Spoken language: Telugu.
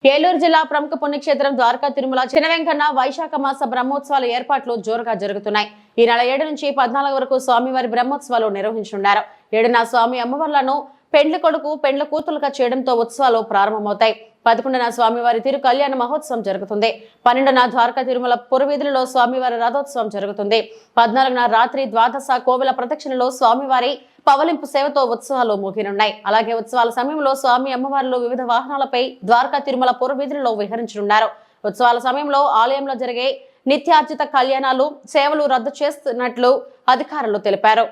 ఏలూరు జిల్లా ప్రముఖ పుణ్యక్షేత్రం ద్వారకా తిరుమల చినవెంకన్న వైశాఖ మాస బ్రహ్మోత్సవాల ఏర్పాట్లు జోరుగా జరుగుతున్నాయి. ఈ నెల 7 నుంచి 14 వరకు స్వామివారి బ్రహ్మోత్సవాలు నిర్వహించనున్నారు. 7న స్వామి అమ్మవార్లను పెండ్లి కొడుకు పెండ్ల కూతులుగా చేయడంతో ఉత్సవాలు ప్రారంభమవుతాయి. 11న స్వామివారి తిరు కళ్యాణ మహోత్సవం జరుగుతుంది. 12న ద్వారకా తిరుమల పురవీధులలో స్వామివారి రథోత్సవం జరుగుతుంది. 14న రాత్రి ద్వాదశ కోవెల ప్రదక్షిణలో స్వామివారి పవలింపు సేవతో ఉత్సవాలు ముగినున్నాయి. అలాగే ఉత్సవాల సమయంలో స్వామి అమ్మవార్లు వివిధ వాహనాలపై ద్వారకా తిరుమల పురవీధులలో విహరించనున్నారు. ఉత్సవాల సమయంలో ఆలయంలో జరిగే నిత్యార్జిత కళ్యాణాలు సేవలు రద్దు చేస్తున్నట్లు అధికారులు తెలిపారు.